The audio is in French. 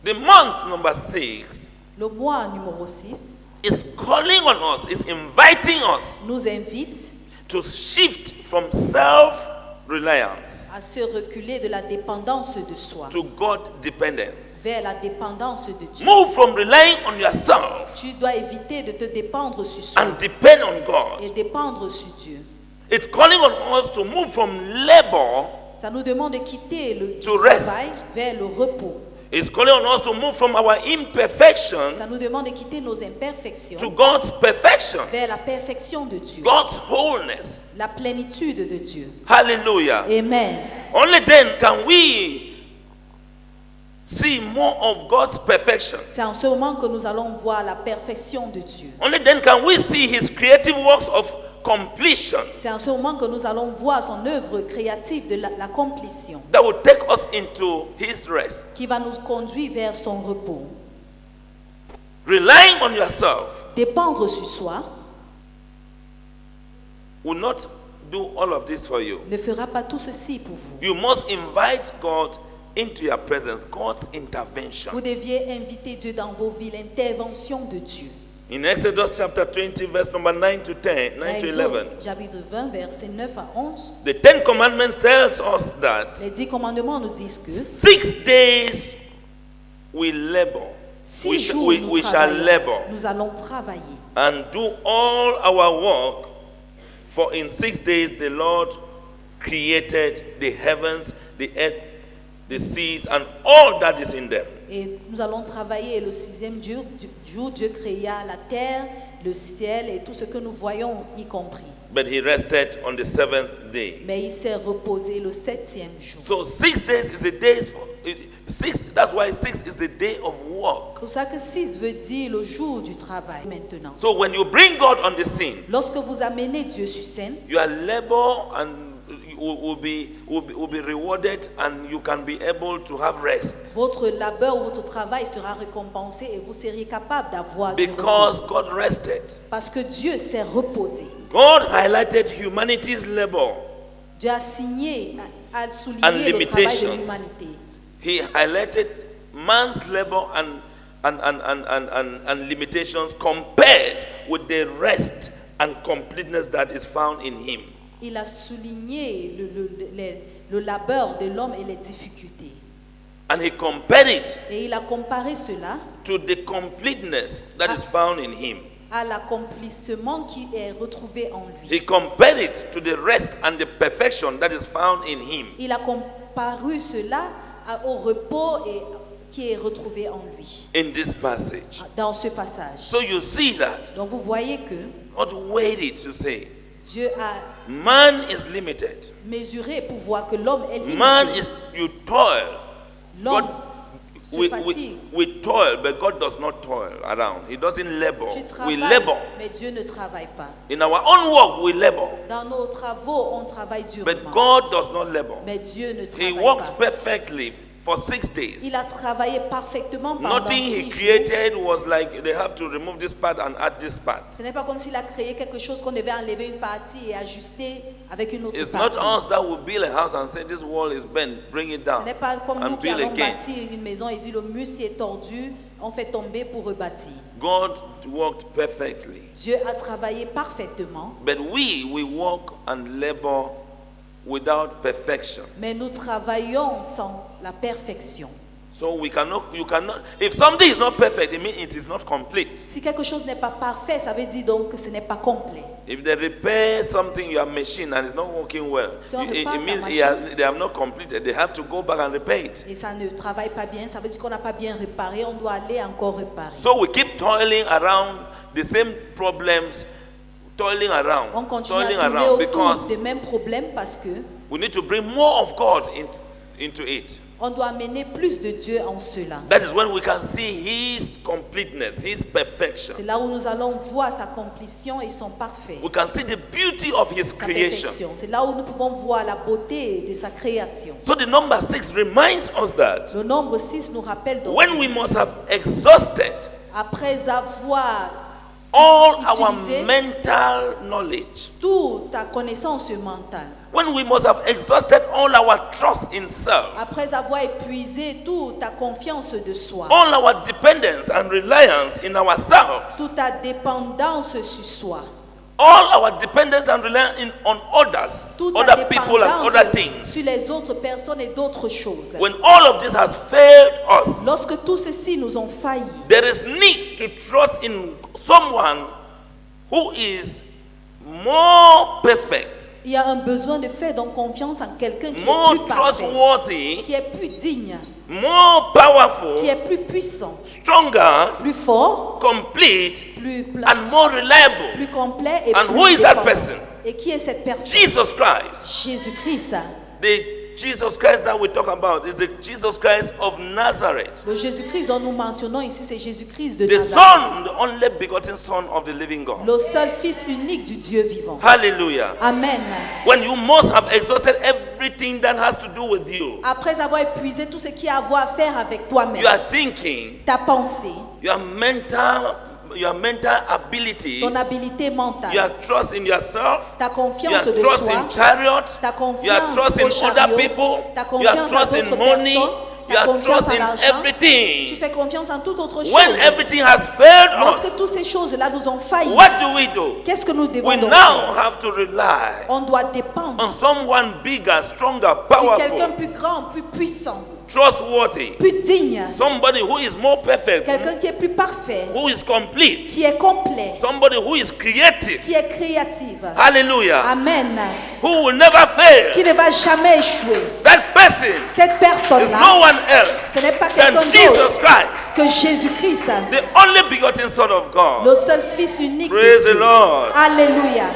The month number 6 le mois numéro 6 is calling on us, is inviting us nous invite to shift from self-reliance à se reculer de la dépendance de soi to God dependence. vers la dépendance de Dieu. Move from relying on yourself Tu dois éviter de te dépendre sur soi and depend on God. et dépendre sur Dieu. It's calling on us to move from labor. Ça nous demande de quitter le To travail vers le repos. It's calling on us to move from our imperfection Ça nous demande de quitter nos imperfections to God's perfection, vers la perfection de Dieu, God's wholeness. la plénitude de Dieu. Hallelujah. Amen. Only then can we see more of God's perfection. C'est en ce moment que nous allons voir la perfection de Dieu. Only then can we see His creative works of completion C'est en ce moment que nous allons voir son œuvre créative de l'accomplissement that will take us into His rest. qui va nous conduire vers son repos. Relying on yourself Dépendre sur soi will not do all of this for you. ne fera pas tout ceci pour vous. You must invite God into your presence, God's intervention. Vous deviez inviter Dieu dans vos vies, l'intervention de Dieu. In Exodus chapter 20, verse number 9 to 10, 9 to 11, Exode, chapitre 20, versets 9 à 11. the Ten Commandments tells us that Les 10 commandements nous disent que 6 days we labor. 6 jours We shall labor nous allons travailler and do all our work. For in 6 days the Lord created the heavens, the earth, the seas, and all that is in them. et nous allons travailler. Et le 6e jour, Dieu créa la terre, le ciel et tout ce que nous voyons y compris. But he rested on the 7th day. Mais il s'est reposé le 7e jour. So 6 days is the days for 6. That's why 6 is the day of work. C'est pour ça que 6 veut dire le jour du travail maintenant. So when you bring God on the scene, Lorsque vous amenez Dieu sur scène, your labor and will be rewarded, and you can be able to have rest votre labeur ou votre travail sera récompensé et vous seriez capable d'avoir du because repos. God rested. Parce que Dieu s'est reposé. God highlighted humanity's labor Dieu a signé, a and souligné le travail de limitations. l'humanité. He highlighted man's labor and limitations compared with the rest and completeness that is found in him. Il a souligné le labeur de l'homme et les difficultés. And he compared it Et il a comparé cela to the completeness that is found in him. à l'accomplissement qui est retrouvé en He lui. compared it to the rest and the perfection that is found in him. Il a comparé cela au repos et qui est retrouvé en lui. In this passage. Dans ce passage. So you see that Donc vous voyez que God waited to say, Dieu a man is limited. mesuré pour voir que l'homme est limité. Man is, you toil. L'homme God, se we fatigue. toil, but God does not toil around. He doesn't labor. Tu We travailles, labor. mais Dieu ne travaille pas. In our own work, we labor. Dans nos travaux, on travaille But durement. God does not labor. Mais Dieu ne He travaille worked pas. perfectly for 6 days. Il a travaillé parfaitement pendant Nothing 6 he jours. created was like they have to remove this part and add this part. Ce n'est pas comme s'il a créé quelque chose qu'on devait enlever une partie et ajuster avec une autre It's not partie. us that will build a house and say this wall is bent, bring it Ce down n'est pas comme nous and qui build allons again. bâtir une maison et dire le mur s'y est tordu, on fait tomber pour rebâtir. God worked perfectly. Dieu a travaillé parfaitement, But we work and labor without perfection. mais nous travaillons sans la perfection. So you cannot, if something is not perfect, it means it is not complete. Si quelque chose n'est pas parfait, ça veut dire donc que ce n'est pas complet. If they repair something, your machine, and it's not working well, Si on it répare means la they have not completed. They have to go back and repair it. Et ça ne travaille pas bien, ça veut dire qu'on n'a pas bien réparé, on doit aller encore réparer. So we keep toiling around the same problems, toiling On around continue à tourner autour because des mêmes problèmes parce que we need to bring more of God into it. on doit amener plus de Dieu en cela. That is when we can see His completeness, His perfection. C'est là où nous allons voir sa complétion et son parfait. We can see the beauty of His Sa creation. perfection. C'est là où nous pouvons voir la beauté de sa création. So the number 6 reminds us that Le nombre 6 nous rappelle donc when we must have exhausted après avoir all our utiliser mental knowledge, toute ta connaissance mentale. when we must have exhausted all our trust in self, Après avoir épuisé toute ta confiance de soi, all our dependence and reliance in ourselves, toute ta dépendance sur soi, all our dependence and reliance on others, toute ta other people and other dépendance things, sur les autres personnes et d'autres choses. when all of this has failed us, Lorsque tout ceci nous ont failli, there is need to trust in someone who is more perfect, il y a un besoin de faire donc confiance en quelqu'un qui est more plus parfait, trustworthy, qui est plus digne, more powerful, qui est plus puissant, stronger, plus fort, complete, plus plat, and more reliable. plus complet et And plus who is that dépendant. person? Et qui est cette personne? Jesus Christ. Jésus-Christ. The Jesus Christ that we talk about is the Jesus Christ of Nazareth, Le Jésus-Christ dont nous mentionnons ici, c'est Jésus-Christ de the Nazareth. Son, the only begotten Son of the living God. Le seul Fils unique du Dieu vivant. Hallelujah. Amen. When you must have exhausted everything that has to do with you, Après avoir épuisé tout ce qui a à voir à faire avec toi-même, you are thinking, ta pensée, your mental abilities, ton habileté mentale, your trust in yourself, ta your confiance de trust soi, in chariots, ta your confiance trust au in chariot, other people, ta your confiance à trust in d'autres money, personnes, ta your confiance trust à in l'argent, tu everything. fais confiance en toute autre chose. When everything has failed us, Lorsque toutes ces choses-là nous ont failli, what do we do? qu'est-ce que nous devons We donc now faire? have to rely On doit dépendre on someone bigger, stronger, sur quelqu'un powerful, plus grand, plus puissant, trustworthy, plus digne, somebody who is more perfect, quelqu'un qui est plus parfait, who is complete, qui est complet, somebody who is creative. qui est créatif. Hallelujah. Amen. Who will never fail. Qui ne va jamais échouer. That person Cette is personne-là, no one else ce n'est pas than quelqu'un Jesus d'autre Christ, que Jésus-Christ, the only begotten Son of God. le seul Fils unique de Praise the Dieu. Lord. Alléluia.